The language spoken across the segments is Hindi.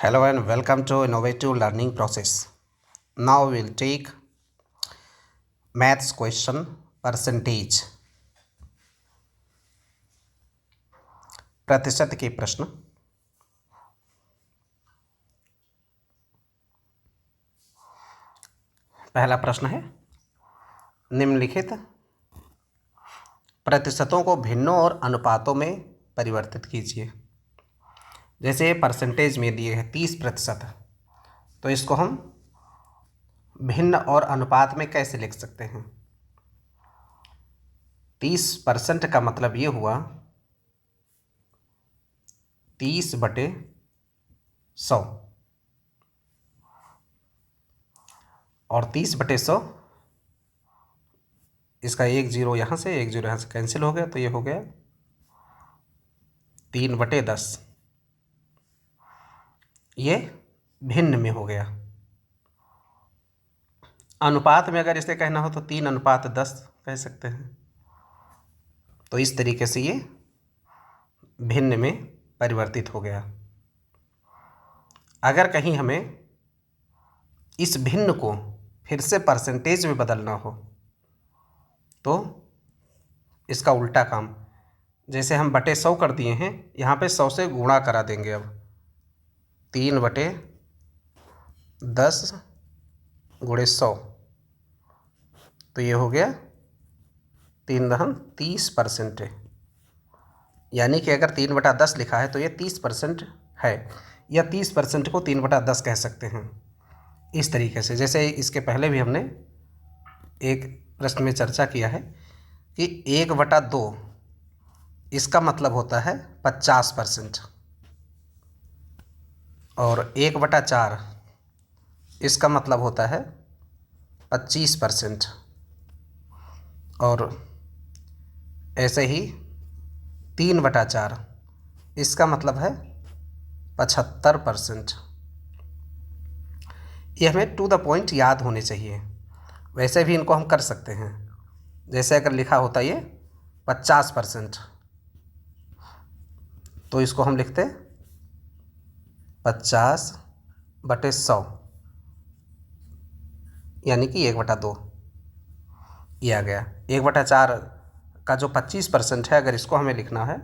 Hello and welcome to innovative learning process. Now we will take maths question percentage. प्रतिशत के प्रश्न। पहला प्रश्न है, निम्नलिखित प्रतिशतों को भिन्नों और अनुपातों में परिवर्तित कीजिए। जैसे परसेंटेज में दिए है 30%, तो इसको हम भिन्न और अनुपात में कैसे लिख सकते हैं। 30% का मतलब ये हुआ 30/100 और 30/100 इसका 1 0 यहाँ से 1 0 यहाँ से कैंसिल हो गया, तो ये हो गया 3/10। ये भिन्न में हो गया। अनुपात में अगर इसे कहना हो तो 3:10 कह सकते हैं। तो इस तरीके से ये भिन्न में परिवर्तित हो गया। अगर कहीं हमें इस भिन्न को फिर से परसेंटेज में बदलना हो तो इसका उल्टा काम, जैसे हम बटे 100 कर दिए हैं, यहाँ पे 100 से गुणा करा देंगे। अब 3/10 गुणे 100, तो ये हो गया 3×30%। यानी कि अगर 3/10 लिखा है तो ये 30% है, या 30% को 3/10 कह सकते हैं। इस तरीके से, जैसे इसके पहले भी हमने एक प्रश्न में चर्चा किया है कि 1/2 इसका मतलब होता है 50%, और 1/4 इसका मतलब होता है 25%, और ऐसे ही 3/4 इसका मतलब है 75%। ये हमें टू द पॉइंट याद होने चाहिए। वैसे भी इनको हम कर सकते हैं। जैसे अगर लिखा होता ये 50%, तो इसको हम लिखते 50/100, यानी कि 1/2 ये आ गया। 1/4 का जो 25% है, अगर इसको हमें लिखना है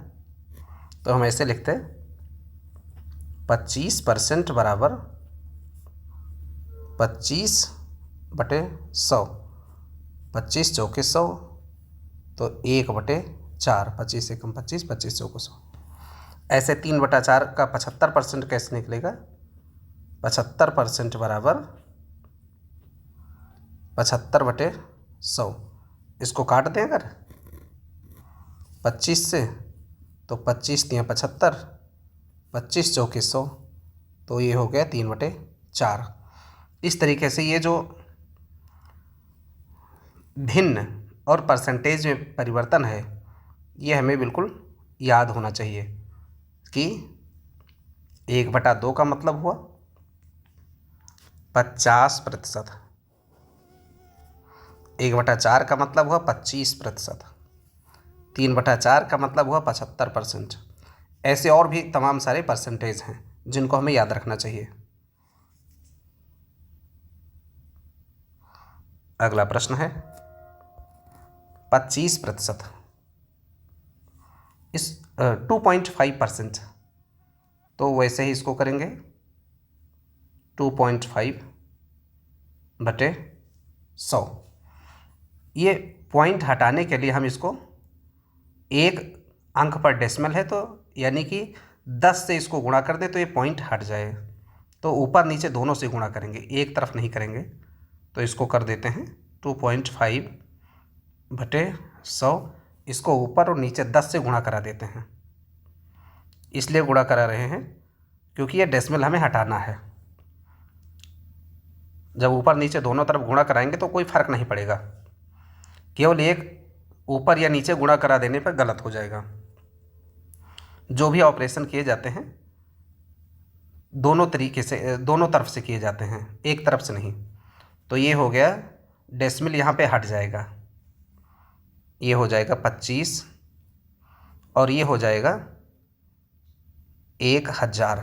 तो हम ऐसे लिखते 25% बराबर 25/100, 25 चौके 100, तो 1/4, 25 एकम 25, 25 चौके 100। ऐसे 3/4 का 75% कैसे निकलेगा? 75% बराबर 75/100। इसको काट दें अगर 25 से, तो 25 × 75, 25 चौके 100, तो ये हो गया 3/4। इस तरीके से ये जो भिन्न और परसेंटेज में परिवर्तन है, ये हमें बिल्कुल याद होना चाहिए कि 1/2 का मतलब हुआ 50%, 1/4 का मतलब हुआ 25%, 3/4 का मतलब हुआ 75%। ऐसे और भी तमाम सारे परसेंटेज हैं जिनको हमें याद रखना चाहिए। अगला प्रश्न है 25%, इस 2.5%, तो वैसे ही इसको करेंगे 2.5/100। ये पॉइंट हटाने के लिए हम इसको एक अंक पर डेसिमल है, तो यानी कि 10 से इसको गुणा कर दें तो ये पॉइंट हट जाए। तो ऊपर नीचे दोनों से गुणा करेंगे, एक तरफ नहीं करेंगे। तो इसको कर देते हैं 2.5/100। इसको ऊपर और नीचे 10 से गुणा करा देते हैं। इसलिए गुणा करा रहे हैं क्योंकि ये डेसिमल हमें हटाना है। जब ऊपर नीचे दोनों तरफ गुणा कराएंगे तो कोई फ़र्क नहीं पड़ेगा, केवल एक ऊपर या नीचे गुणा करा देने पर गलत हो जाएगा। जो भी ऑपरेशन किए जाते हैं दोनों तरीके से, दोनों तरफ से किए जाते हैं, एक तरफ से नहीं। तो ये हो गया, डेसिमल यहाँ पे हट जाएगा, ये हो जाएगा 25, और ये हो जाएगा 1000।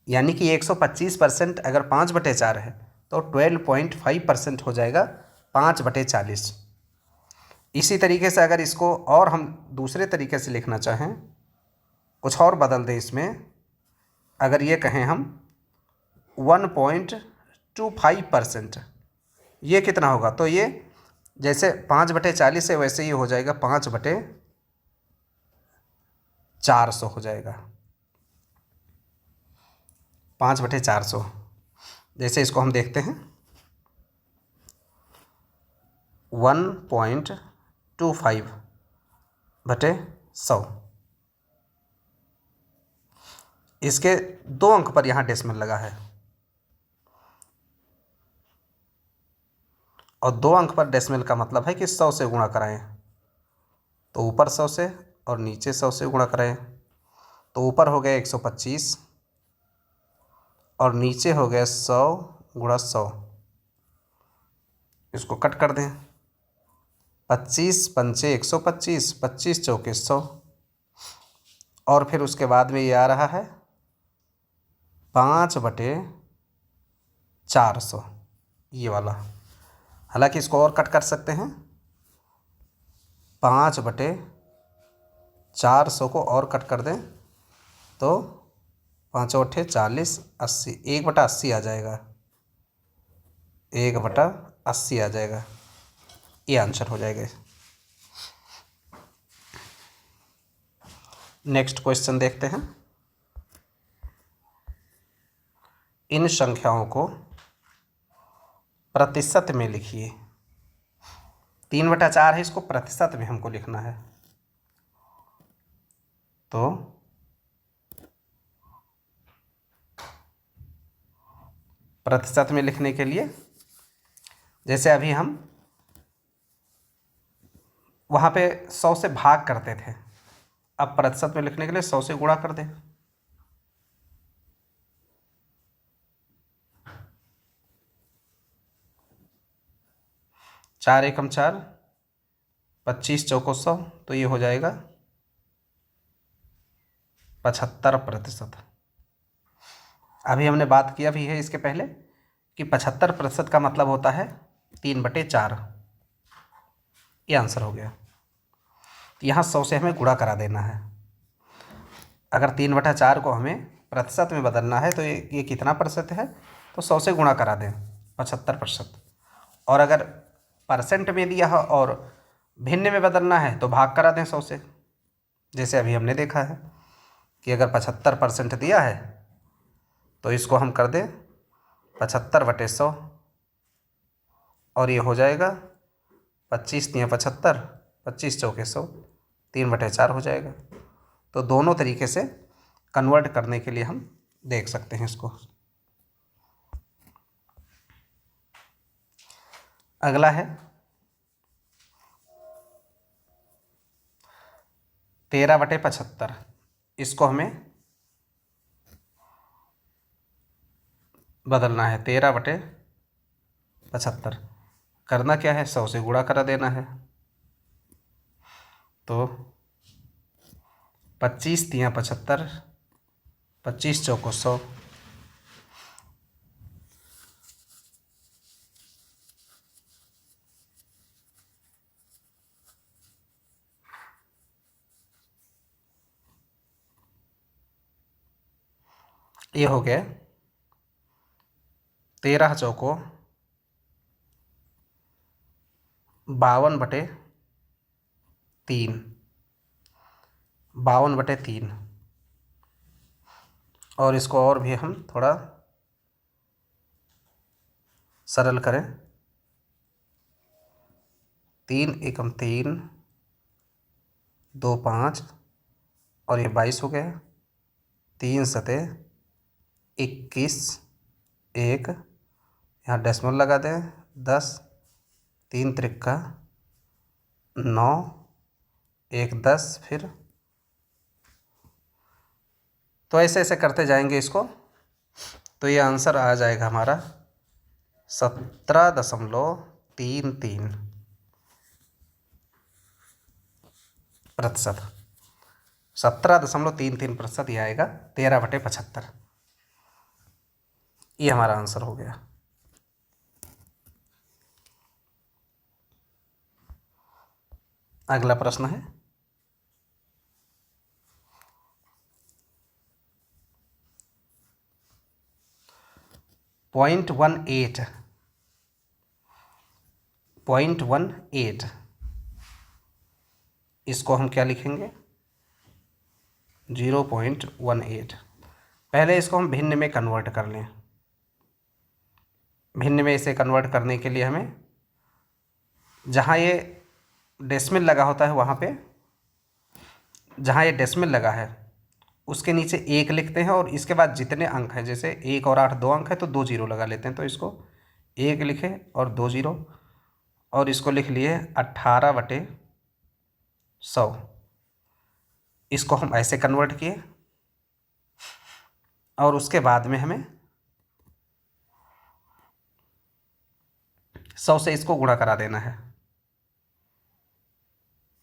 यानी कि 125% अगर 5/4 है तो 12.5% हो जाएगा 5/40। इसी तरीके से अगर इसको और हम दूसरे तरीके से लिखना चाहें, कुछ और बदल दें इसमें, अगर ये कहें हम 1.25%, ये कितना होगा? तो ये जैसे 5/40 है वैसे ही हो जाएगा 5/400 हो जाएगा, 5/400। जैसे इसको हम देखते हैं 1.25/100, इसके 2 अंक पर यहाँ डेसिमल लगा है और 2 अंक पर डेसिमल का मतलब है कि 100 से गुणा कराएं, तो ऊपर 100 से और नीचे 100 से गुणा कराएं, तो ऊपर हो गया 125 और नीचे हो गया 100 गुणा 100। इसको कट कर दें, 25 पंचे 125, 25 चौके 100, और फिर उसके बाद में ये आ रहा है 5/400, ये वाला। हालांकि इसको और कट कर सकते हैं, 5/400 को और कट कर दें तो 5×8 = 40, 80, 1/80 आ जाएगा, 1/80 आ जाएगा, ये आंसर हो जाएगा। नेक्स्ट क्वेश्चन देखते हैं। इन संख्याओं को प्रतिशत में लिखिए। 3/4 है, इसको प्रतिशत में हमको लिखना है, तो प्रतिशत में लिखने के लिए जैसे अभी हम वहाँ पे 100 से भाग करते थे, अब प्रतिशत में लिखने के लिए 100 से गुणा कर दें। चार एकम 4, 25 चौको 100, तो ये हो जाएगा 75%। अभी हमने बात किया भी है इसके पहले कि 75% का मतलब होता है 3/4, ये आंसर हो गया। तो यहाँ 100 से हमें गुणा करा देना है। अगर 3/4 को हमें प्रतिशत में बदलना है तो ये कितना प्रतिशत है, तो 100 से गुणा करा दें, 75%। और अगर परसेंट में दिया है और भिन्न में बदलना है तो भाग करा दें 100 से। जैसे अभी हमने देखा है कि अगर 75% दिया है तो इसको हम कर दें 75/100, और ये हो जाएगा 25 × 75, 25 चौके 100, 3/4 हो जाएगा। तो दोनों तरीके से कन्वर्ट करने के लिए हम देख सकते हैं इसको। अगला है 13/75, इसको हमें बदलना है 13/75। करना क्या है, 100 से गुणा करा देना है, तो 25 × 75, 25 चौको 100, ये हो गया 13 चौको 52/3, 52/3। और इसको और भी हम थोड़ा सरल करें, 3 एकम 3, 2 5, और ये 22 हो गया, 3 सते 21, 1, यहाँ डेसिमल लगा दें 10, 3 त्रिक्का 9, 1 10, फिर तो ऐसे ऐसे करते जाएंगे इसको, तो ये आंसर आ जाएगा हमारा 17.33%। 17.33% ये आएगा 13/75। ये हमारा आंसर हो गया। अगला प्रश्न है 0.18 0.18 इसको हम क्या लिखेंगे 0.18। पहले इसको हम भिन्न में कन्वर्ट कर लें। भिन्न में इसे कन्वर्ट करने के लिए हमें जहाँ ये डेसिमल लगा होता है वहाँ पे, जहाँ ये डेसिमल लगा है उसके नीचे 1 लिखते हैं और इसके बाद जितने अंक हैं, जैसे 1 और 8 2 अंक है तो 2 जीरो लगा लेते हैं। तो इसको 1 लिखे और 2 जीरो, और इसको लिख लिए 18/100। इसको हम ऐसे कन्वर्ट किए और उसके बाद में हमें 100 से इसको गुणा करा देना है।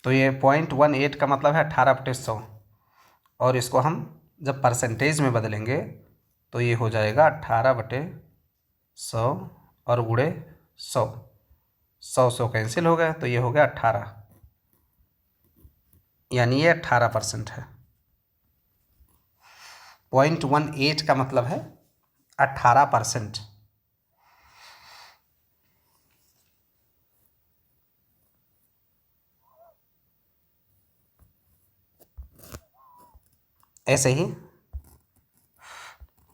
तो ये 0.18 का मतलब है 18/100, और इसको हम जब परसेंटेज में बदलेंगे तो ये हो जाएगा 18/100 और गुणे 100। 100 कैंसिल हो गया तो ये हो गया 18, यानी ये 18% है। 0.18 का मतलब है 18%। ऐसे ही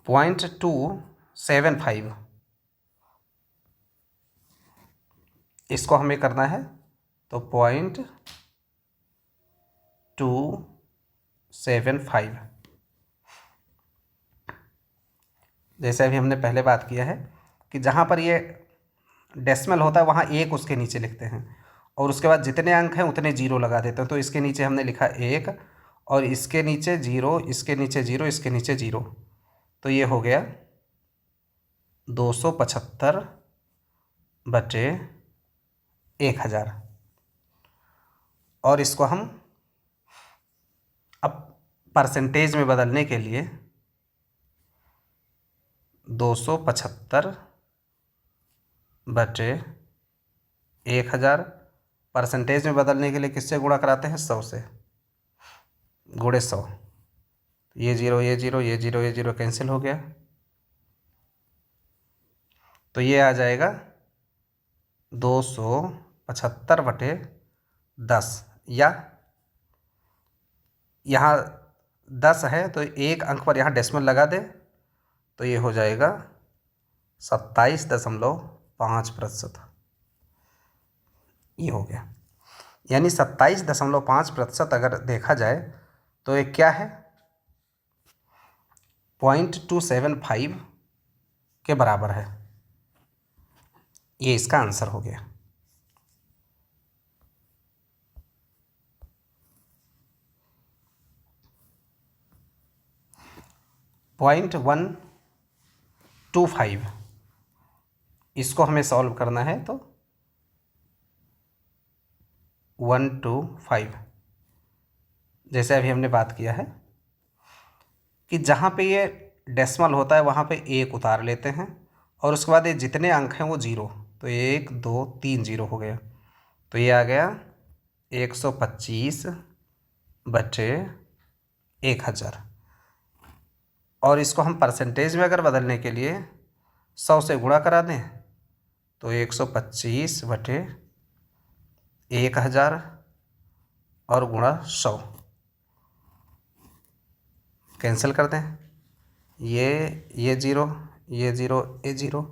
0.275 इसको हमें करना है, तो 0.275 जैसे अभी हमने पहले बात किया है कि जहाँ पर ये डेसिमल होता है वहाँ 1 उसके नीचे लिखते हैं और उसके बाद जितने अंक हैं उतने जीरो लगा देते हैं। तो इसके नीचे हमने लिखा 1 और इसके नीचे 0, इसके नीचे 0, इसके नीचे 0, तो ये हो गया 275/1000। और इसको हम अब परसेंटेज में बदलने के लिए 275/1000 परसेंटेज में बदलने के लिए किससे गुणा कराते हैं 100 से, गुणे 100। ये 0 ये 0 ये 0 ये 0 कैंसिल हो गया, तो ये आ जाएगा 275/10, या यहाँ 10 है तो 1 अंक पर यहाँ डेसिमल लगा दे तो ये हो जाएगा 27.5%। ये हो गया, यानी 27.5% अगर देखा जाए तो ये क्या है 0.275 के बराबर है। ये इसका आंसर हो गया। पॉइंट 125 इसको हमें सॉल्व करना है, तो 125 जैसे अभी हमने बात किया है कि जहाँ पे ये डेसिमल होता है वहाँ पे 1 उतार लेते हैं और उसके बाद ये जितने अंक हैं वो 0, तो 1 2 3 0 हो गया, तो ये आ गया 125/1000। और इसको हम परसेंटेज में अगर बदलने के लिए 100 से गुणा करा दें तो 125/1000 और गुणा 100 कैंसिल कर दें, ये 0 ये 0 ये 0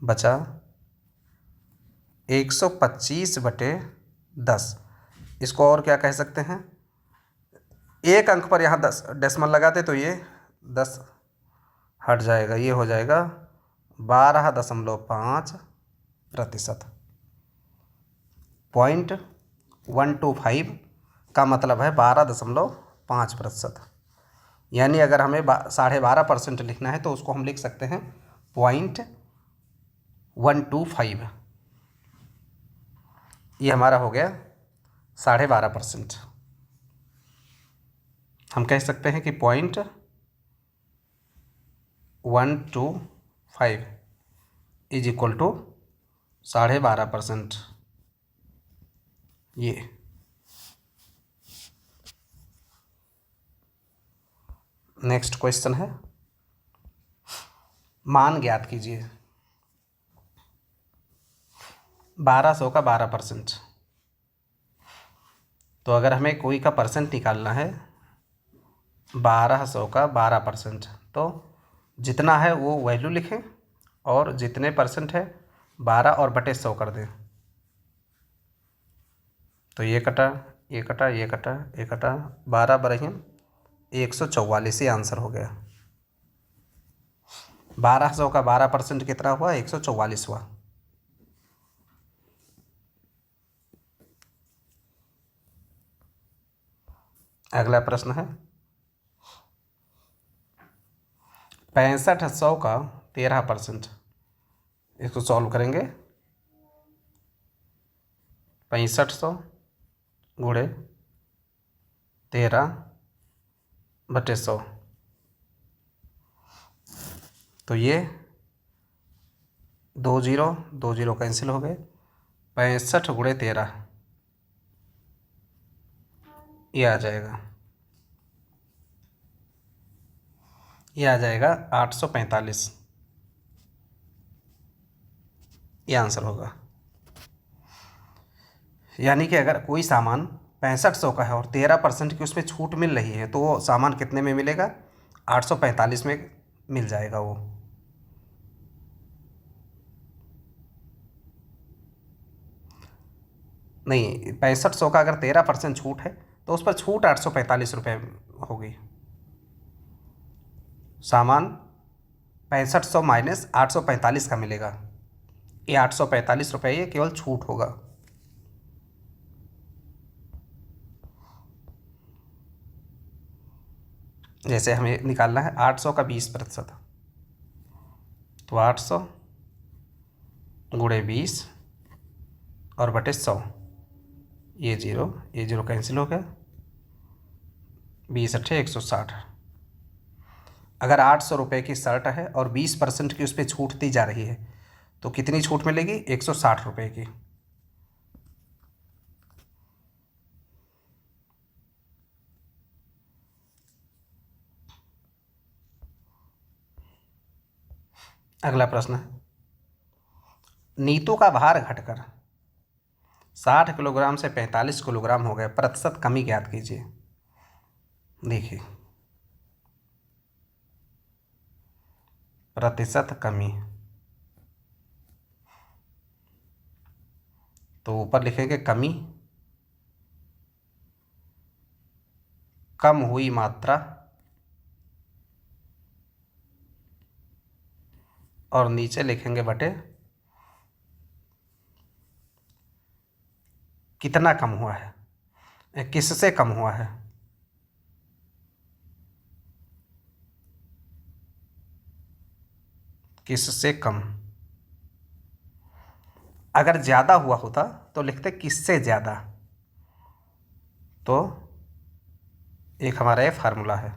बचा 125/10। इसको और क्या कह सकते हैं, 1 अंक पर यहाँ 10 डेसिमल लगाते तो ये 10 हट जाएगा, ये हो जाएगा 12.5%। 0.125 का मतलब है 12.5%। यानी अगर हमें 12.5% लिखना है तो उसको हम लिख सकते हैं 0.125। ये हमारा हो गया 12.5%। हम कह सकते हैं कि 0.125 5 इज इक्वल टू 12.5%। ये नेक्स्ट क्वेश्चन है, मान ज्ञात कीजिए 1200 का 12%। तो अगर हमें कोई का परसेंट निकालना है 1200 का 12%, तो जितना है वो वैल्यू लिखें और जितने परसेंट है 12 और बटे 100 कर दें। तो ये कटा, ये कटा, ये कटा, ये कटा, 12 बरहिम 144, ये आंसर हो गया। 1200 का 12% कितना हुआ? 144 हुआ। अगला प्रश्न है 6500 का 13%। इसको सॉल्व करेंगे। 6500 गुणे 13 बटे 100, तो ये 2 0 कैंसिल हो गए। 65 गुणे 13 ये आ जाएगा, ये आ जाएगा 845, ये आंसर होगा। यानी कि अगर कोई सामान 6500 का है और 13% की उसमें छूट मिल रही है, तो वो सामान कितने में मिलेगा? 845 में मिल जाएगा वो। नहीं, 6500 का अगर 13% छूट है तो उस पर छूट 845 रुपये होगी। सामान 6500 माइनस 845 का मिलेगा, ये 845 रुपये ये केवल छूट होगा। जैसे हमें निकालना है 800 का 20%, तो 800 गुणे 20 और बटे 100, ये जीरो कैंसिल हो गया। 20 अट्ठे 160। अगर 800 रुपये की शर्ट है और 20% की उस पर छूट दी जा रही है, तो कितनी छूट मिलेगी? 160 रुपये की। अगला प्रश्न है, नीतू का भार घटकर 60 किलोग्राम से 45 किलोग्राम हो गया, प्रतिशत कमी ज्ञात कीजिए। देखिए, प्रतिशत कमी, तो ऊपर लिखेंगे कमी, कम हुई मात्रा, और नीचे लिखेंगे बटे कितना कम हुआ है, किससे कम हुआ है। किससे कम। अगर ज़्यादा हुआ होता तो लिखते किससे ज़्यादा। तो एक हमारा ये फार्मूला है,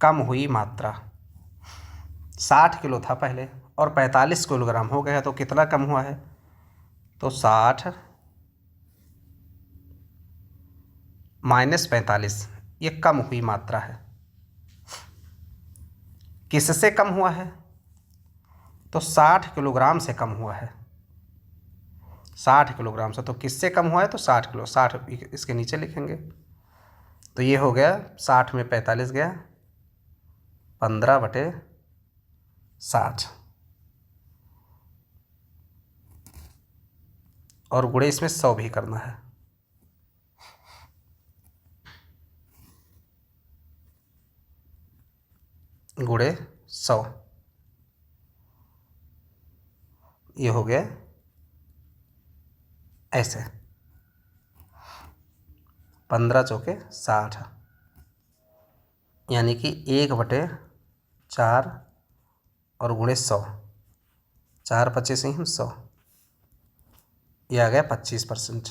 कम हुई मात्रा। 60 किलो था पहले और 45 किलोग्राम हो गया, तो कितना कम हुआ है? तो 60 माइनस 45, ये कम हुई मात्रा है। किससे कम हुआ है? तो 60 किलोग्राम से कम हुआ है। 60 किलोग्राम से, तो किससे कम हुआ है? तो 60 किलो, 60 इसके नीचे लिखेंगे। तो ये हो गया, 60 में 45 गया, 15 बटे 60, और गुणे इसमें 100 भी करना है। गुणे 100, ये हो गया ऐसे, 15 चौके 60, यानी कि 1/4 और गुणे 100, 4 25 ही 100, ये आ गया 25%।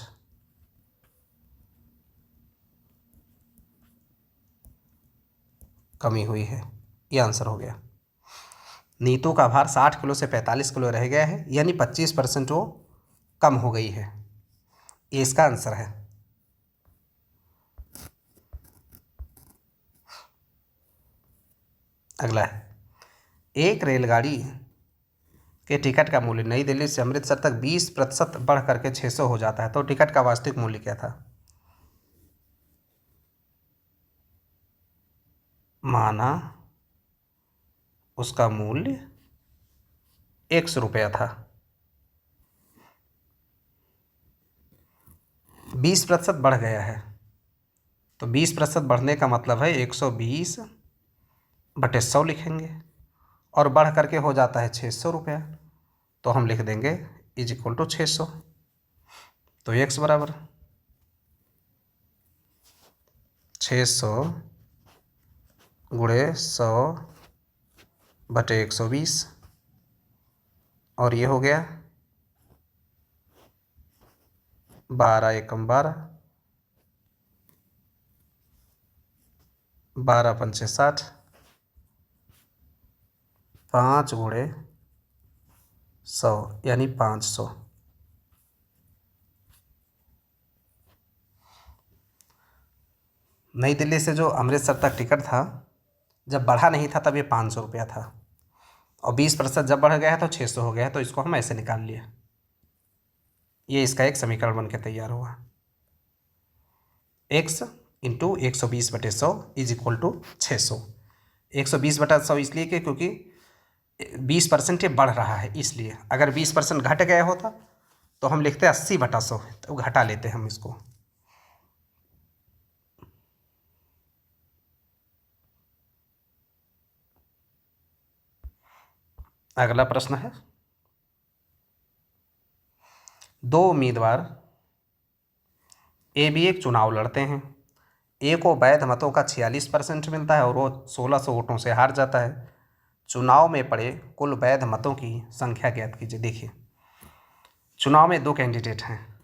कमी हुई है, ये आंसर हो गया। नीतू का भार 60 किलो से 45 किलो रह गया है, यानी 25% वो कम हो गई है। ये इसका आंसर है। अगला है, एक रेलगाड़ी के टिकट का मूल्य नई दिल्ली से अमृतसर तक 20% बढ़ करके 600 हो जाता है, तो टिकट का वास्तविक मूल्य क्या था? माना उसका मूल्य 100 रुपया था। 20% बढ़ गया है, तो 20% बढ़ने का मतलब है 120/100 लिखेंगे, और बढ़ करके हो जाता है 600 रुपया, तो हम लिख देंगे = 600। तो x बराबर 600 गुणे 100/120, और ये हो गया 12 एकम 12, 12 पंचे 60, 5 गुणे 100 यानी 500। नई दिल्ली से जो अमृतसर तक टिकट था, जब बढ़ा नहीं था तब ये 500 रुपया था, और 20% जब बढ़ गया है तो 600 हो गया है, तो इसको हम ऐसे निकाल लिए। ये इसका एक समीकरण बन के तैयार हुआ। x × 120/100 = 600। 120/100 इसलिए कि क्योंकि 20% ये बढ़ रहा है, इसलिए। अगर 20% घट गया होता तो हम लिखते 80/100, तो घटा लेते हम इसको। अगला प्रश्न है, 2 उम्मीदवार ए बी एक चुनाव लड़ते हैं। ए को वैध मतों का 46% मिलता है और वो 1600 वोटों से हार जाता है। चुनाव में पड़े कुल वैध मतों की संख्या ज्ञात कीजिए। देखिए, चुनाव में 2 कैंडिडेट हैं,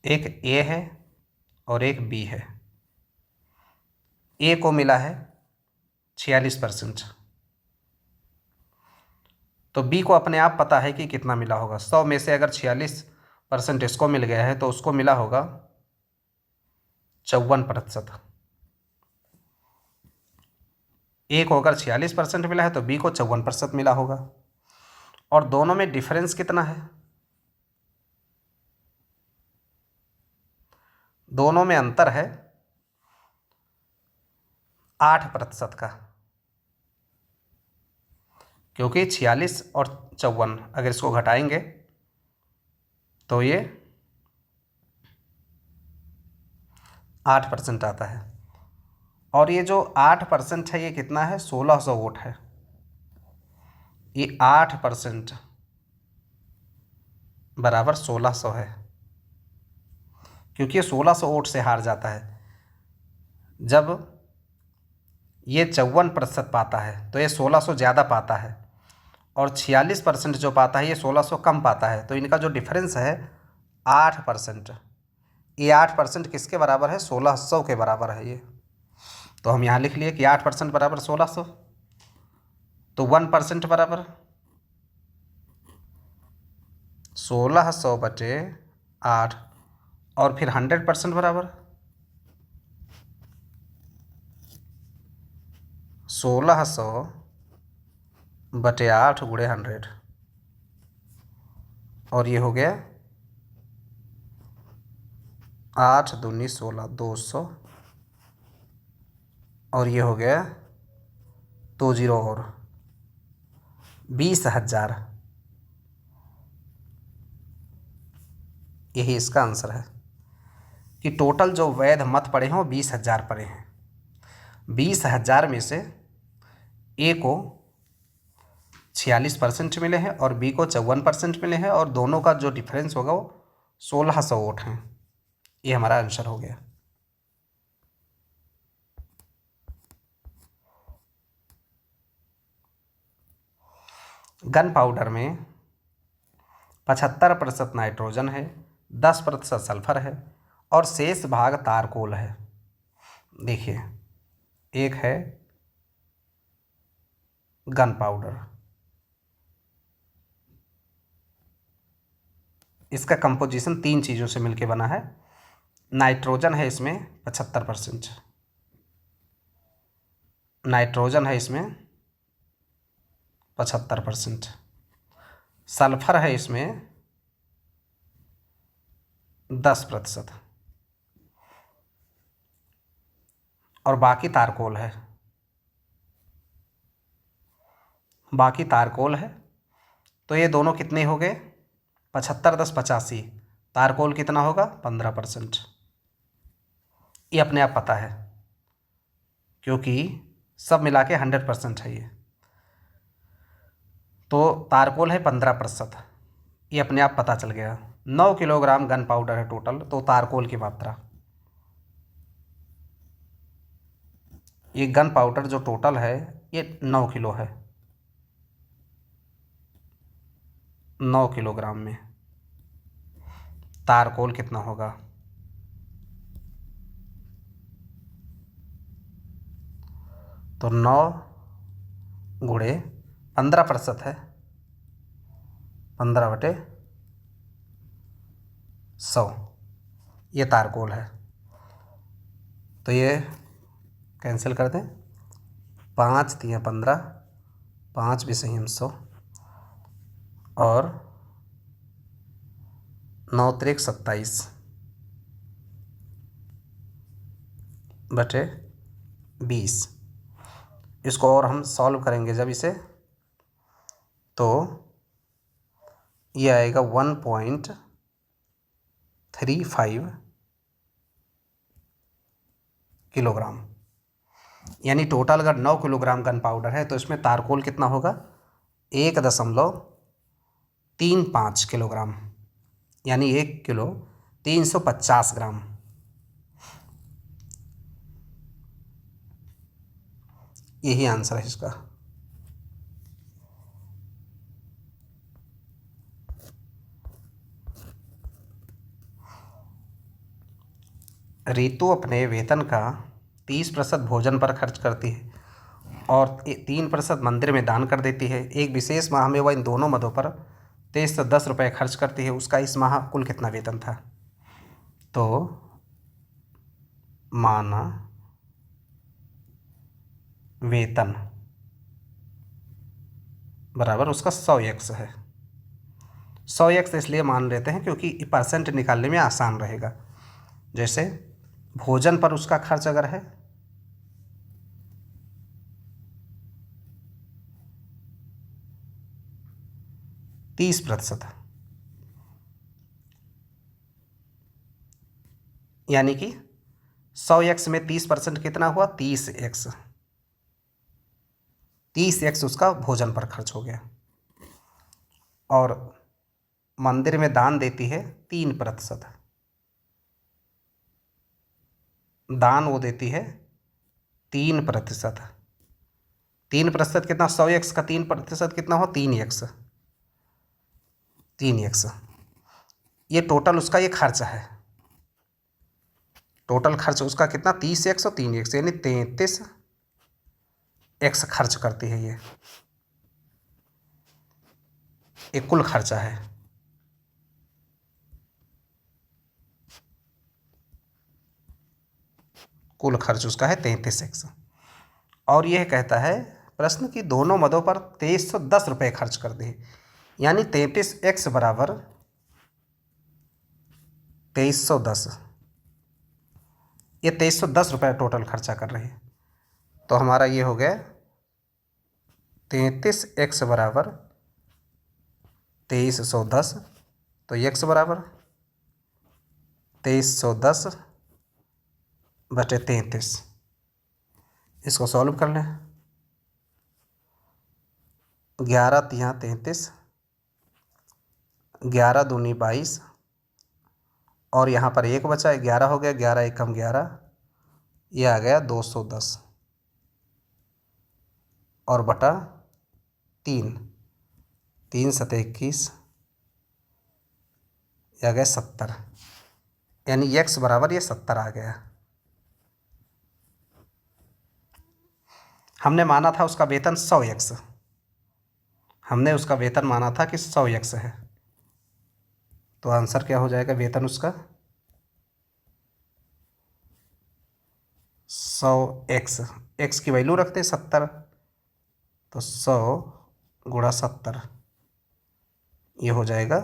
एक ए है और एक बी है। ए को मिला है 46%, तो बी को अपने आप पता है कि कितना मिला होगा। 100 में से अगर 46% इसको मिल गया है तो उसको मिला होगा 54%। ए को अगर 46% मिला है तो बी को 54% मिला होगा, और दोनों में डिफरेंस कितना है? दोनों में अंतर है 8% का, क्योंकि 46 और 54 अगर इसको घटाएंगे तो ये 8% आता है, और ये जो 8% है ये कितना है? 1600 वोट है। ये 8% बराबर 1600 है, क्योंकि ये 1600 वोट से हार जाता है। जब ये 54% पाता है तो ये 1600 ज़्यादा पाता है, और 46% जो पाता है ये 1600 कम पाता है, तो इनका जो डिफरेंस है 8%। ये 8% किसके बराबर है? 1600 के बराबर है ये। तो हम यहाँ लिख लिए कि 8% बराबर 1600, तो 1% बराबर 1600/8, और फिर 100% बराबर 1600/8 × 100, और ये हो गया 8 दूनी 16, 200, और ये हो गया 2 जीरो और 20,000। यही इसका आंसर है कि टोटल जो वैध मत पड़े हैं वो 20,000 पड़े हैं। 20,000 में से ए को 46% मिले हैं और बी को 54% मिले हैं, और दोनों का जो डिफरेंस होगा वो 1600 वोट हैं। ये हमारा आंसर हो गया। गन पाउडर में 75% नाइट्रोजन है, 10% सल्फर है, और शेष भाग तारकोल है। देखिए, एक है गन पाउडर, इसका कंपोजिशन 3 चीज़ों से मिलके बना है। नाइट्रोजन है इसमें 75%, नाइट्रोजन है इसमें 75%, सल्फर है इसमें 10%, और बाकी तारकोल है, बाकी तारकोल है। तो ये दोनों कितने हो गए? 75 10 85। तारकोल कितना होगा? 15%। ये अपने आप पता है क्योंकि सब मिला के 100% है ये। तो तारकोल है 15%, ये अपने आप पता चल गया। 9 किलोग्राम गन पाउडर है टोटल, तो तारकोल की मात्रा, ये गन पाउडर जो टोटल है ये 9 किलो है, 9 किलोग्राम में तारकोल कितना होगा? तो 9 गुणे 15% है, 15/100, ये तारकोल है। तो ये कैंसिल कर दें, 5 × 15, 5 भी सही 100, और 9 × 3 = 27 बटे 20। इसको और हम सॉल्व करेंगे जब इसे, तो ये आएगा 1.35 किलोग्राम। यानी टोटल अगर 9 किलोग्राम गन पाउडर है तो इसमें तारकोल कितना होगा? 1.35 किलोग्राम, यानी 1 किलो 350 ग्राम। यही आंसर है इसका। रितु अपने वेतन का 30% भोजन पर खर्च करती है और 3% मंदिर में दान कर देती है। एक विशेष माह में वह इन दोनों मदों पर 2310 रुपये खर्च करती है। उसका इस माह कुल कितना वेतन था? तो माना वेतन बराबर उसका 100x है। 100x इसलिए मान लेते हैं क्योंकि परसेंट निकालने में आसान रहेगा। जैसे भोजन पर उसका खर्च अगर है 30%, यानी कि 100x में 30% कितना हुआ? 30x। 30x उसका भोजन पर खर्च हो गया। और मंदिर में दान देती है 3%, दान वो देती है 3%। 3% कितना? 100x का 3% कितना हो? 3x। 3x ये टोटल उसका ये खर्च है। टोटल खर्च उसका कितना? 30x और 3x, यानी 33x खर्च करती है ये कुल खर्चा है। कुल खर्च उसका है 33x। और यह कहता है प्रश्न की दोनों मदों पर 2310 रुपये खर्च कर दे, यानी 33x बराबर 2310, ये 2310 रुपये टोटल खर्चा कर रही है। तो हमारा ये हो गया 33x बराबर 2310, तो x बराबर 2310 बटे 33। इसको सॉल्व कर लें। 11 × 33, 11 दूनी 22, और यहाँ पर 1 बचा, 11 हो गया, 11 एकम 11, ये आ गया 210, और बटा 3, 3 × 7 = 21, ये आ गया 70, यानी x बराबर ये 70 आ गया। हमने माना था उसका वेतन 100x, हमने उसका वेतन माना था कि 100x है, तो आंसर क्या हो जाएगा वेतन उसका 100x, x की वैल्यू रखते 70, तो 100 गुणा 70 ये हो जाएगा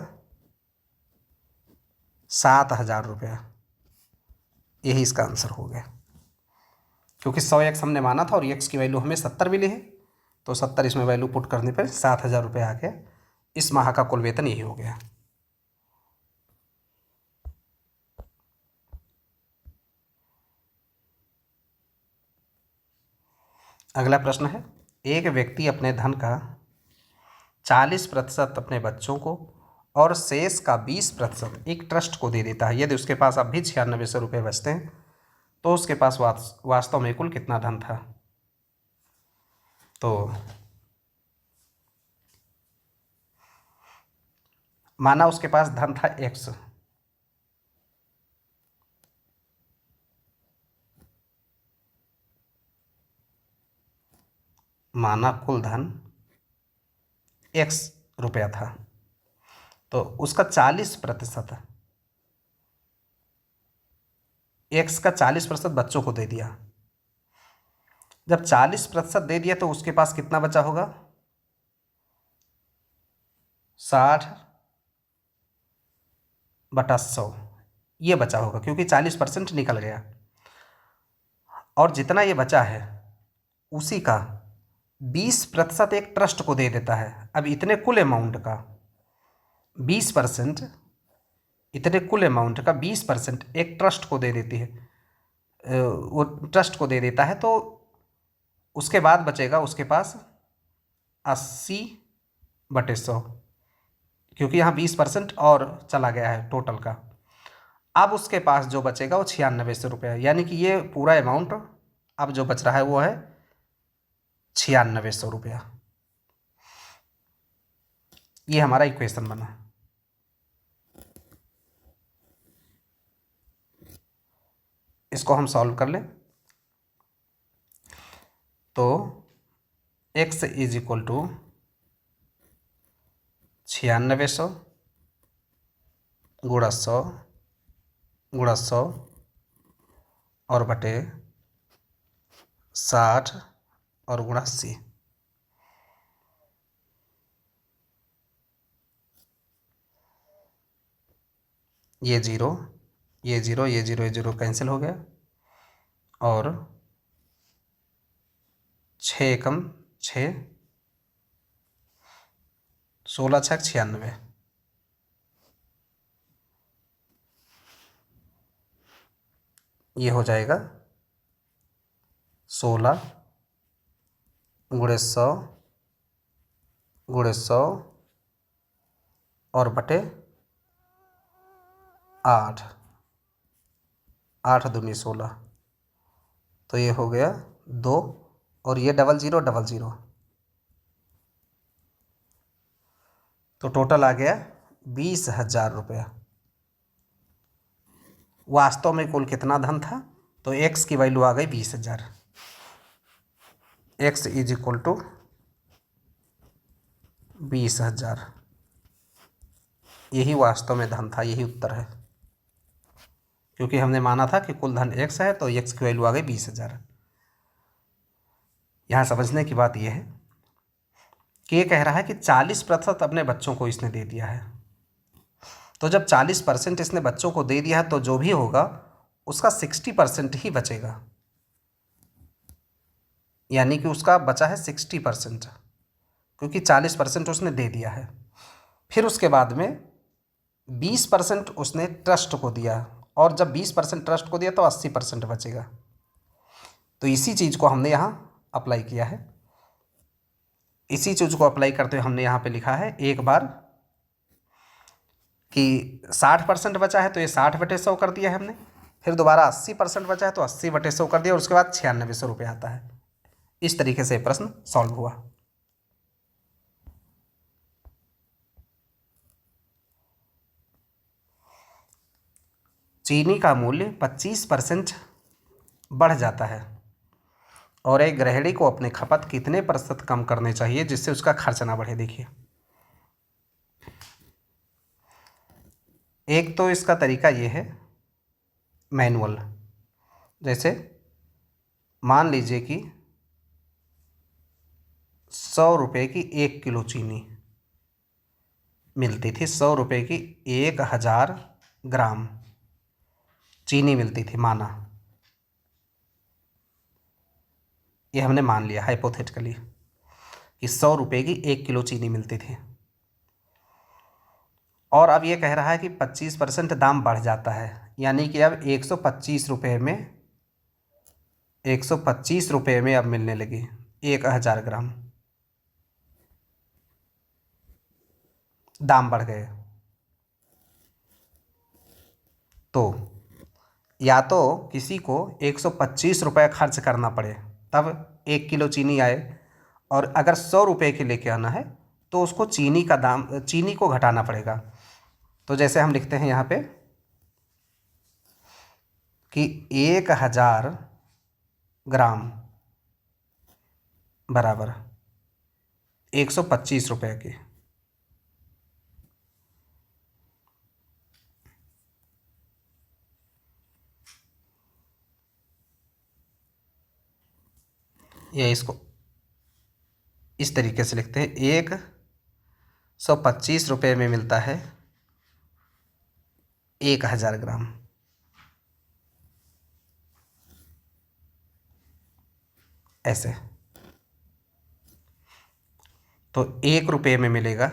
7,000 रुपया। यही इसका आंसर हो गया, क्योंकि 100x हमने माना था और x की वैल्यू हमें 70 मिली है, तो 70 इसमें वैल्यू पुट करने पर 7,000 रुपये आ गया। इस माह का कुल वेतन यही हो गया। अगला प्रश्न है, एक व्यक्ति अपने धन का 40% अपने बच्चों को और शेष का 20% एक ट्रस्ट को दे देता है। यदि उसके पास अब भी 9600 रुपये बचते हैं तो उसके पास वास्तव में कुल कितना धन था। तो माना उसके पास धन था x, माना कुल धन x रुपया था, तो उसका 40%, x का 40% बच्चों को दे दिया। जब 40% दे दिया तो उसके पास कितना बचा होगा, 60/100 ये बचा होगा, क्योंकि 40% निकल गया और जितना ये बचा है उसी का 20% एक ट्रस्ट को दे देता है। अब इतने कुल अमाउंट का 20%, इतने कुल अमाउंट का 20% एक ट्रस्ट को दे देती है, वो ट्रस्ट को दे देता है, तो उसके बाद बचेगा उसके पास 80/100, क्योंकि यहाँ 20% और चला गया है टोटल का। अब उसके पास जो बचेगा वो 9600 रुपये है, यानी कि ये पूरा अमाउंट अब जो बच रहा है वो है 9600 रुपया। ये हमारा इक्वेशन बना। इसको हम सॉल्व कर लें तो x इज इक्वल टू 9600 गुणा 100 गुणा 100 और बटे 60 और गुणा 80। ये जीरो, ये जीरो, ये जीरो, ये जीरो कैंसिल हो गया और 6 कम 6, 16 6 96, ये हो जाएगा 16 गुणे 100 गुणे 100 और बटे 8, 8 दूनी 16, तो ये हो गया 2 और ये 00 00, तो टोटल आ गया 20,000 रुपया। वास्तव में कुल कितना धन था, तो x की वैल्यू आ गई 20,000। x इज इक्वल टू 20,000, यही वास्तव में धन था, यही उत्तर है, क्योंकि हमने माना था कि कुल धन x है, तो x की वैल्यू आ गई 20,000। यहाँ समझने की बात यह है कि ये कह रहा है कि 40% अपने बच्चों को इसने दे दिया है, तो जब 40% इसने बच्चों को दे दिया है तो जो भी होगा उसका 60% ही बचेगा, यानी कि उसका बचा है 60%, क्योंकि 40% उसने दे दिया है। फिर उसके बाद में 20% उसने ट्रस्ट को दिया, और जब 20% ट्रस्ट को दिया तो 80% बचेगा। तो इसी चीज़ को हमने यहाँ अप्लाई किया है। इसी चीज़ को अप्लाई करते हुए हमने यहाँ पे लिखा है एक बार कि 60% बचा है तो ये 60/100 कर दिया है हमने, फिर दोबारा 80% बचा है तो 80/100 कर दिया, और उसके बाद 9600 रुपये आता है। इस तरीके से प्रश्न सॉल्व हुआ। चीनी का मूल्य 25% बढ़ जाता है और एक गृहिणी को अपने खपत कितने प्रतिशत कम करने चाहिए जिससे उसका खर्च ना बढ़े। देखिए, एक तो इसका तरीका ये है मैनुअल। जैसे मान लीजिए कि 100 रुपये की 1 किलो चीनी मिलती थी, 100 रुपये की 1000 ग्राम चीनी मिलती थी, माना, ये हमने मान लिया हाइपोथेटिकली कि 100 रुपये की 1 किलो चीनी मिलती थी। और अब ये कह रहा है कि 25% दाम बढ़ जाता है, यानी कि अब 125 रुपये में अब मिलने लगी 1000 ग्राम, दाम बढ़ गए। तो या तो किसी को 125 रुपये खर्च करना पड़े तब 1 किलो चीनी आए, और अगर 100 रुपये के लेके आना है तो उसको चीनी का दाम, चीनी को घटाना पड़ेगा। तो जैसे हम लिखते हैं यहाँ पे कि 1000 ग्राम बराबर 125 रुपये के। या इसको इस तरीके से लिखते हैं, 125 रुपये में मिलता है 1000 ग्राम। ऐसे तो 1 रुपये में मिलेगा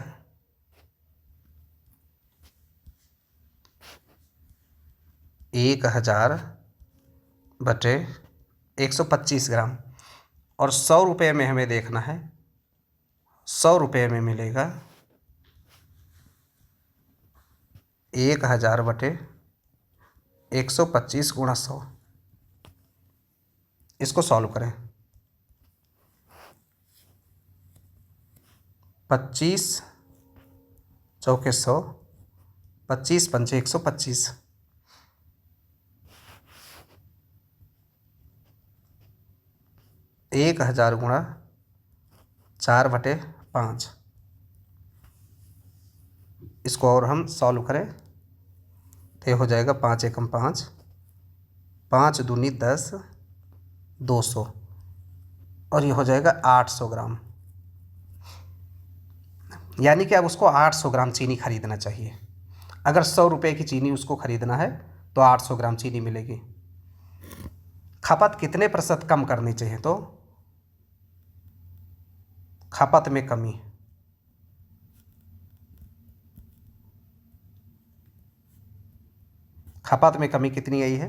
1000/125 ग्राम, और 100 रुपये में हमें देखना है, 100 रुपये में मिलेगा 1000/125 × 100। इसको सॉल्व करें, 25 चौके 100, 25 पंचे 125, 1000 × 4/5। इसको और हम सॉल्व करें तो ये हो जाएगा 5 एकम 5, 5 दूनी 10, 200, और ये हो जाएगा 800 ग्राम। यानी कि अब उसको 800 ग्राम चीनी खरीदना चाहिए। अगर 100 रुपये की चीनी उसको खरीदना है तो 800 ग्राम चीनी मिलेगी। खपत कितने प्रतिशत कम करनी चाहिए? तो खपत में कमी, खपत में कमी कितनी आई है?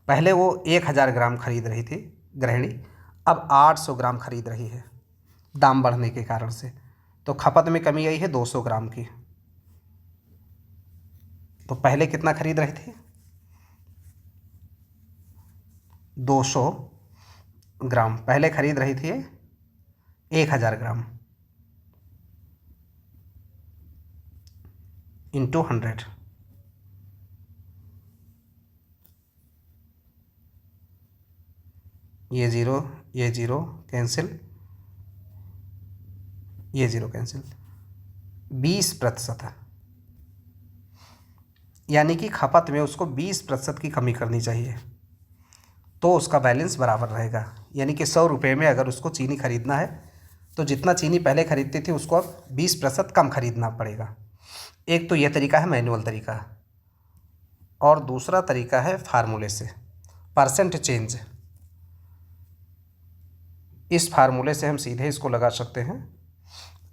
पहले वो 1000 ग्राम खरीद रही थी गृहिणी, अब 800 ग्राम खरीद रही है दाम बढ़ने के कारण से। तो खपत में कमी आई है 200 ग्राम की। तो पहले कितना खरीद रहे थे? 200 ग्राम पहले खरीद रही थी 1000 ग्राम इंटू 100। ये ज़ीरो कैंसिल, ये ज़ीरो कैंसिल, 20%। यानी कि खपत में उसको 20% की कमी करनी चाहिए तो उसका बैलेंस बराबर रहेगा। यानी कि 100 रुपये में अगर उसको चीनी खरीदना है तो जितना चीनी पहले खरीदती थी उसको अब 20% कम खरीदना पड़ेगा। एक तो यह तरीका है मैनुअल तरीका, और दूसरा तरीका है फार्मूले से, परसेंट चेंज। इस फार्मूले से हम सीधे इसको लगा सकते हैं।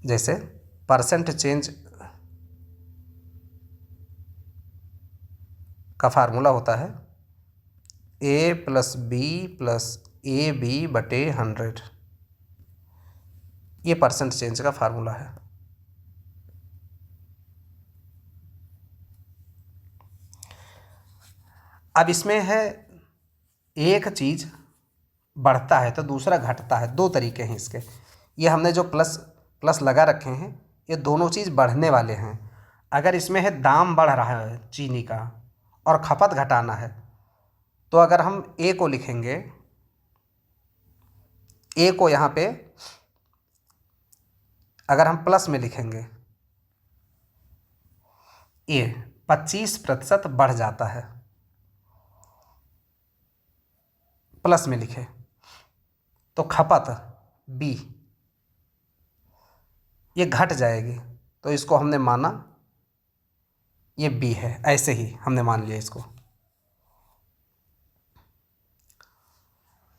जैसे परसेंट चेंज का फार्मूला होता है A+B+AB/100। ये परसेंट चेंज का फार्मूला है। अब इसमें है एक चीज़ बढ़ता है तो दूसरा घटता है, दो तरीके हैं इसके। ये हमने जो प्लस प्लस लगा रखे हैं ये दोनों चीज़ बढ़ने वाले हैं। अगर इसमें है दाम बढ़ रहा है चीनी का और खपत घटाना है, तो अगर हम ए को लिखेंगे ए को यहाँ पे अगर हम प्लस में लिखेंगे, ए 25% बढ़ जाता है, प्लस में लिखे तो खपत बी ये घट जाएगी, तो इसको हमने माना ये बी है, ऐसे ही हमने मान लिया इसको।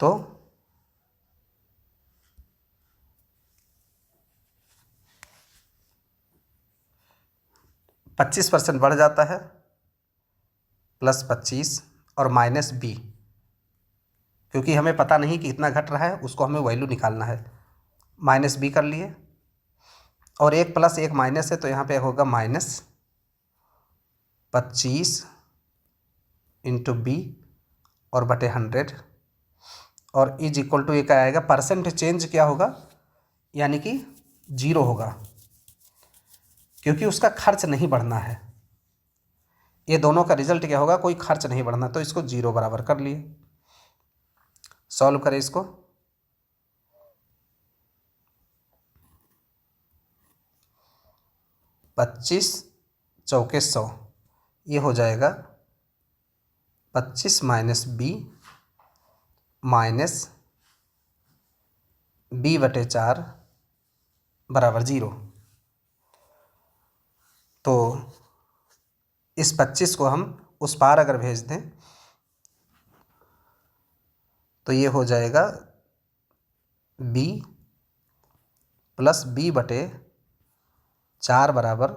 तो 25% बढ़ जाता है, +25 और माइनस बी, क्योंकि हमें पता नहीं कि कितना घट रहा है, उसको हमें वैल्यू निकालना है। माइनस बी कर लिए, और एक प्लस एक माइनस है, तो यहाँ पे होगा -25 इंटू बी और बटे 100, और इज इक्वल टू ये क्या आएगा, परसेंट चेंज क्या होगा, यानी कि 0 होगा, क्योंकि उसका खर्च नहीं बढ़ना है। ये दोनों का रिजल्ट क्या होगा, कोई खर्च नहीं बढ़ना, तो इसको 0 बराबर कर लिए। सॉल्व करें इसको, पच्चीस चौके 100, ये हो जाएगा 25 माइनस बी माइनस बी बटे 4 बराबर 0। तो इस 25 को हम उस पार अगर भेज दें तो ये हो जाएगा b प्लस बी बटे 4 बराबर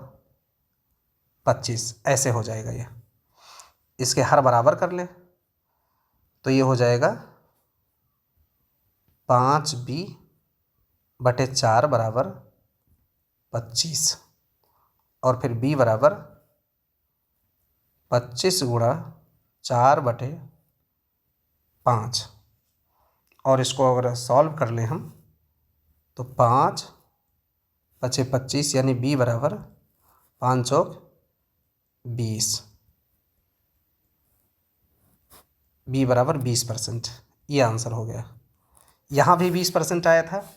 25, ऐसे हो जाएगा ये। इसके हर बराबर कर ले तो ये हो जाएगा 5b बटे 4 बराबर 25, और फिर b बराबर 25 गुणा 4 बटे 5, और इसको अगर सॉल्व कर लें हम तो 5 बचे 25, यानी b बराबर 5 चौक 20, b बराबर 20%। ये आंसर हो गया। यहाँ भी 20% आया था,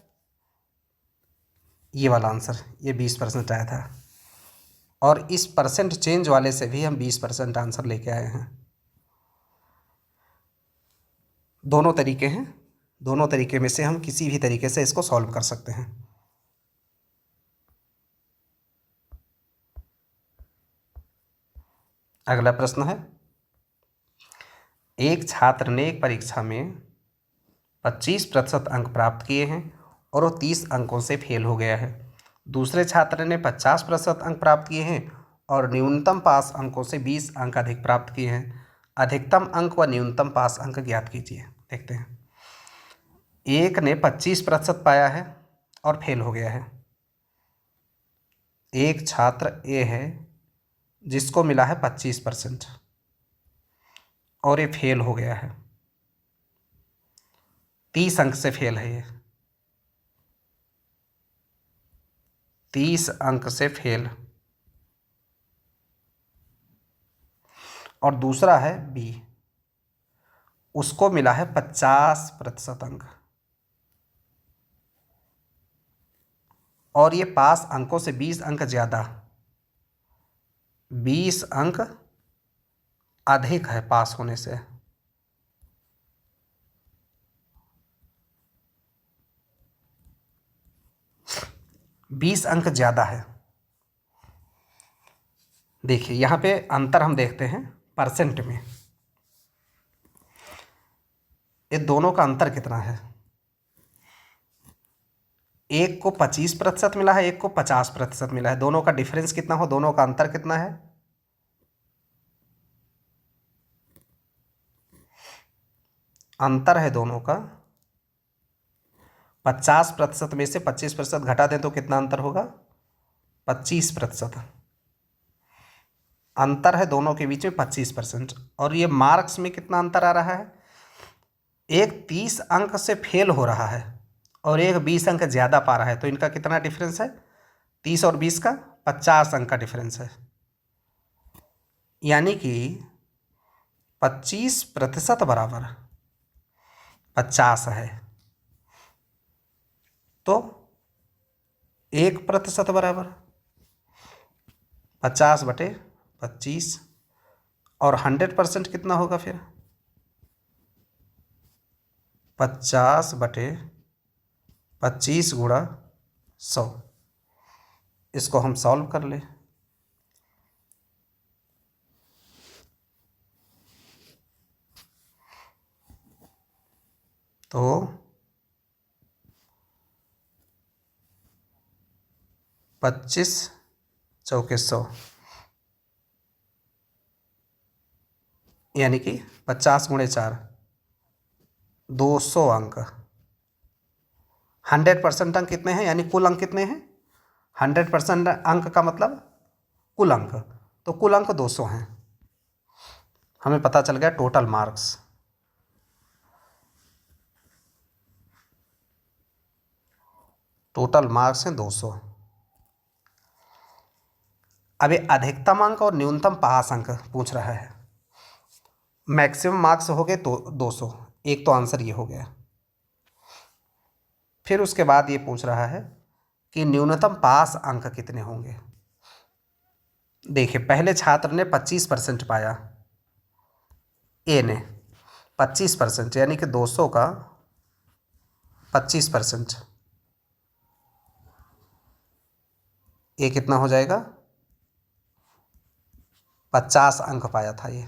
ये वाला आंसर, ये 20% आया था, और इस परसेंट चेंज वाले से भी हम 20% आंसर लेके आए हैं। दोनों तरीके हैं, दोनों तरीके में से हम किसी भी तरीके से इसको सॉल्व कर सकते हैं। अगला प्रश्न है, एक छात्र ने एक परीक्षा में 25% अंक प्राप्त किए हैं और वो 30 अंकों से फेल हो गया है। दूसरे छात्र ने 50% अंक प्राप्त किए हैं और न्यूनतम पास अंकों से 20 अंक अधिक प्राप्त किए हैं। अधिकतम अंक व न्यूनतम पास अंक ज्ञात कीजिए। देखते हैं, एक ने 25% पाया है और फेल हो गया है। एक छात्र ए है जिसको मिला है 25% और ये फेल हो गया है, 30 अंक से फेल है, ये 30 अंक से फेल। और दूसरा है बी, उसको मिला है 50% अंक और ये पास अंकों से 20 अंक ज़्यादा, 20 अंक अधिक है पास होने से। बीस अंक ज़्यादा है। देखिए यहाँ पे अंतर हम देखते हैं परसेंट में, ये दोनों का अंतर कितना है। एक को 25% मिला है, एक को 50% मिला है। दोनों का डिफरेंस कितना हो, दोनों का अंतर कितना है, अंतर है दोनों का 50% में से 25% घटा दें तो कितना अंतर होगा, 25%। अंतर है दोनों के बीच में 25%। और ये मार्क्स में कितना अंतर आ रहा है, एक 30 अंक से फेल हो रहा है और एक 20 अंक ज़्यादा पा रहा है, तो इनका कितना डिफरेंस है, 30 और 20 का 50 अंक का डिफरेंस है। यानी कि 25% बराबर 50 है। तो 1% बराबर 50/25, और 100% कितना होगा फिर 50/25 गुणा 100। इसको हम सॉल्व कर लें तो 25 चौके 100, यानी कि 50 × 4 200 अंक। 100% अंक कितने हैं, यानी कुल अंक कितने हैं, 100% अंक का मतलब कुल अंक, तो कुल अंक 200 हैं। हमें पता चल गया टोटल मार्क्स। टोटल मार्क्स हैं 200। अभी अधिकतम अंक और न्यूनतम पास अंक पूछ रहा है। मैक्सिमम मार्क्स हो गए तो 200, एक तो आंसर ये हो गया। फिर उसके बाद ये पूछ रहा है कि न्यूनतम पास अंक कितने होंगे। देखिए, पहले छात्र ने 25% पाया, ए ने 25%, यानी कि 200 का 25%, ये कितना हो जाएगा, 50 अंक पाया था ये।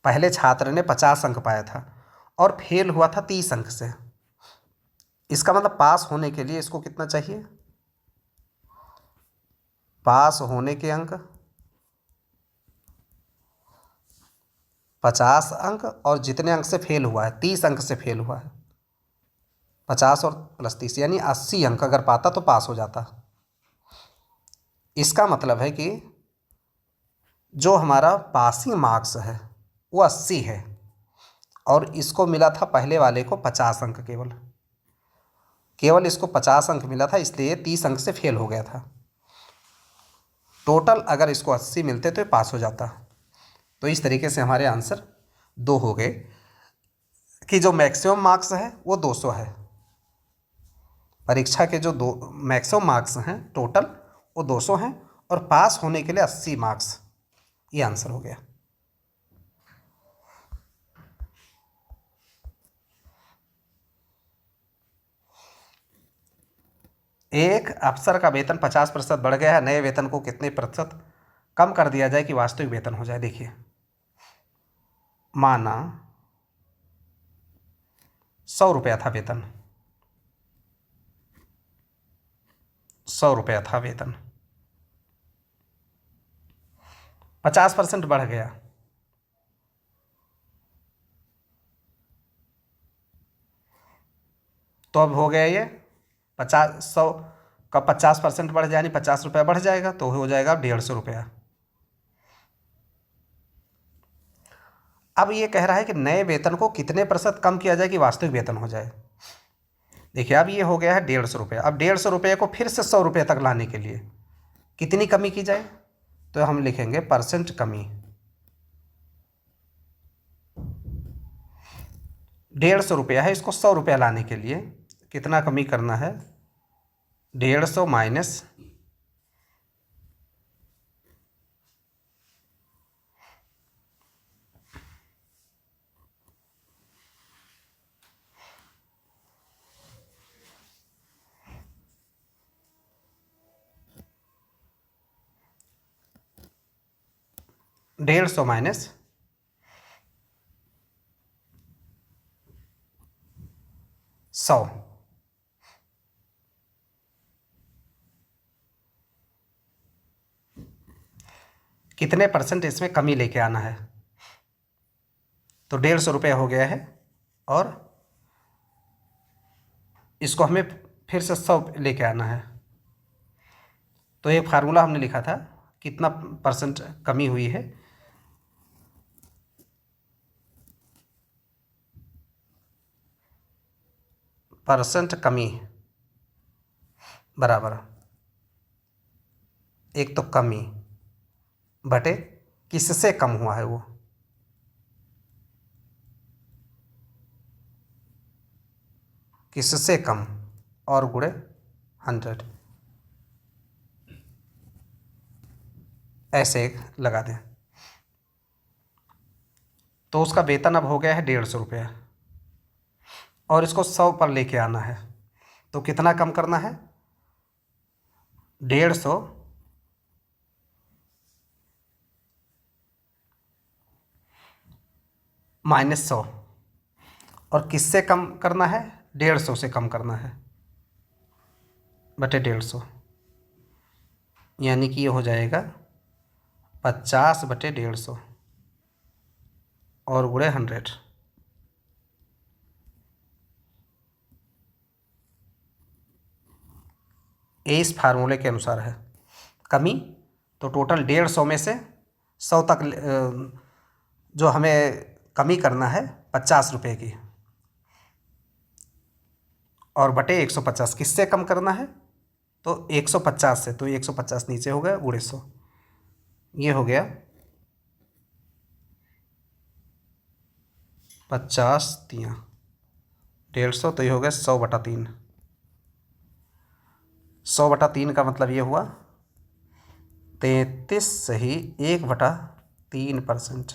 पहले छात्र ने 50 अंक पाया था और फेल हुआ था 30 अंक से। इसका मतलब पास होने के लिए इसको कितना चाहिए, पास होने के अंक 50 अंक, और जितने अंक से फेल हुआ है 30 अंक से फेल हुआ है, 50 और प्लस 30 यानी 80 अंक अगर पाता तो पास हो जाता। इसका मतलब है कि जो हमारा पासिंग मार्क्स है वो 80 है, और इसको मिला था पहले वाले को 50 अंक, केवल इसको 50 अंक मिला था, इसलिए 30 अंक से फेल हो गया था। टोटल अगर इसको 80 मिलते तो ये पास हो जाता। तो इस तरीके से हमारे आंसर 2 हो गए कि जो मैक्सिमम मार्क्स है वो 200 है। परीक्षा के जो दो मैक्सिमम मार्क्स हैं टोटल वो 200 हैं, और पास होने के लिए 80 मार्क्स, ये आंसर हो गया। एक अफसर का वेतन 50% बढ़ गया है, नए वेतन को कितने प्रतिशत कम कर दिया जाए कि वास्तविक वेतन हो जाए। देखिए, माना 100 रुपया था वेतन, 100 रुपया था वेतन, 50% बढ़ गया, तो अब हो गया ये 100 का 50% बढ़ जाए, यानी 50 रुपया बढ़ जाएगा, तो हो जाएगा 150 रुपया। अब ये कह रहा है कि नए वेतन को कितने प्रतिशत कम किया जाए कि वास्तविक वेतन हो जाए। देखिए, अब ये हो गया है 150 रुपया। अब 150 रुपये को फिर से 100 रुपये तक लाने के लिए कितनी कमी की जाए, तो हम लिखेंगे परसेंट कमी। 150 रुपया है, इसको 100 रुपया लाने के लिए कितना कमी करना है, 150 माइनस 150 माइनस 100, कितने परसेंट इसमें कमी लेके आना है। तो 150 रुपया हो गया है, और इसको हमें फिर से 100 लेके आना है। तो एक फार्मूला हमने लिखा था, कितना परसेंट कमी हुई है, परसेंट कमी बराबर एक तो कमी बटे किससे कम हुआ है वो, किससे कम और गुणे 100, ऐसे एक लगा दें। तो उसका वेतन अब हो गया है 150 रुपया और इसको 100 पर लेके आना है। तो कितना कम करना है? 150 माइनस 100, और किससे कम करना है? 150 से कम करना है बटे 150, यानी कि ये हो जाएगा 50 बटे 150 और गुणे 100। ये इस फार्मूले के अनुसार है। कमी तो टोटल 150 में से 100 तक जो हमें कमी करना है 50 रुपये की, और बटे 150 किससे कम करना है? तो 150 से, तो 150 नीचे हो गया, गुणे 100, ये हो गया 50 तियाँ 150, तो ये हो गया 100 बटा 3। 100 बटा 3 का मतलब ये हुआ 33 सही 1 बटा 3%।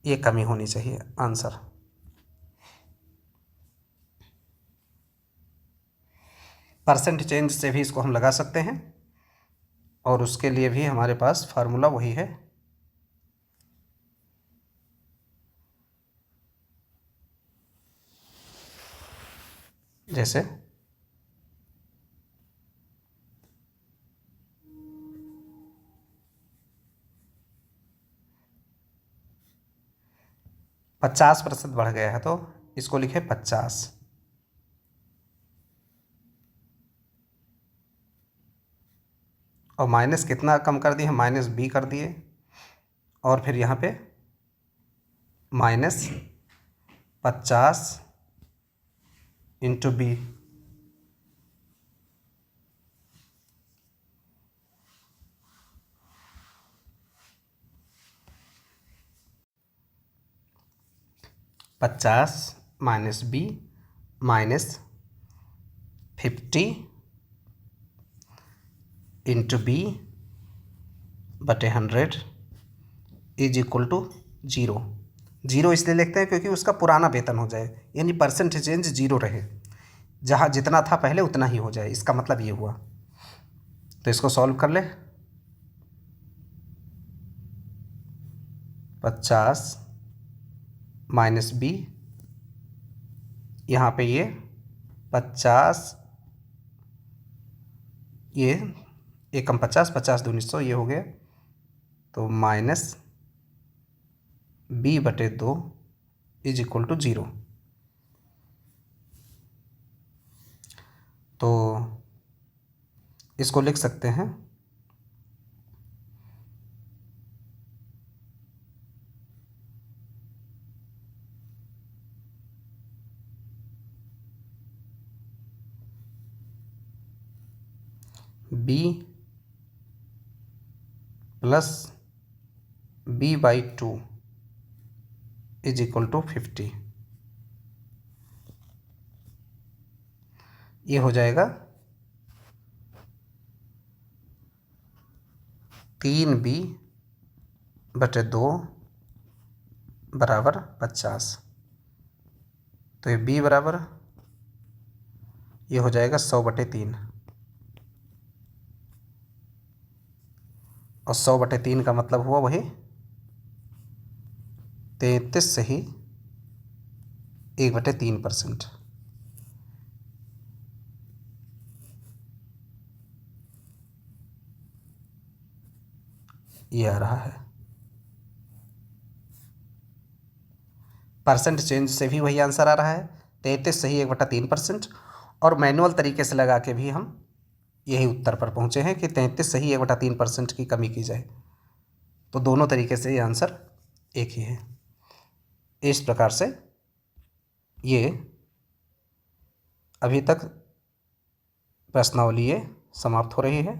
ये कमी होनी चाहिए आंसर। परसेंट चेंज से भी इसको हम लगा सकते हैं और उसके लिए भी हमारे पास फार्मूला वही है। जैसे 50% बढ़ गया है तो इसको लिखे 50, और माइनस कितना कम कर दिए? माइनस बी कर दिए, और फिर यहाँ पे माइनस 50 इंटू बी, पचास minus b minus 50 into b बटे 100 इज इक्वल टू 0। 0 इसलिए लिखते हैं क्योंकि उसका पुराना वेतन हो जाए, यानी परसेंट चेंज 0 रहे, जहाँ जितना था पहले उतना ही हो जाए, इसका मतलब ये हुआ। तो इसको सॉल्व कर ले। 50 माइनस बी, यहाँ पे ये 50, ये एकम 50, 50 दूनी 100, ये हो गया, तो माइनस बी बटे 2 इज इक्वल टू 0। तो इसको लिख सकते हैं b plus b/2 is equal to 50। ये हो जाएगा 3b बटे 2 बराबर 50। तो ये b बराबर ये हो जाएगा 100 बटे 3, और 100 बटे 3 का मतलब हुआ वही 33 से ही 1 बटे 3%। ये आ रहा है। परसेंट चेंज से भी वही आंसर आ रहा है, 33 सही 1 बटा 3%, और मैनुअल तरीके से लगा के भी हम यही उत्तर पर पहुँचे हैं कि 33 सही 1 बटा 3% की कमी की जाए। तो दोनों तरीके से ये आंसर एक ही है। इस प्रकार से ये अभी तक प्रश्नावली ये समाप्त हो रही है।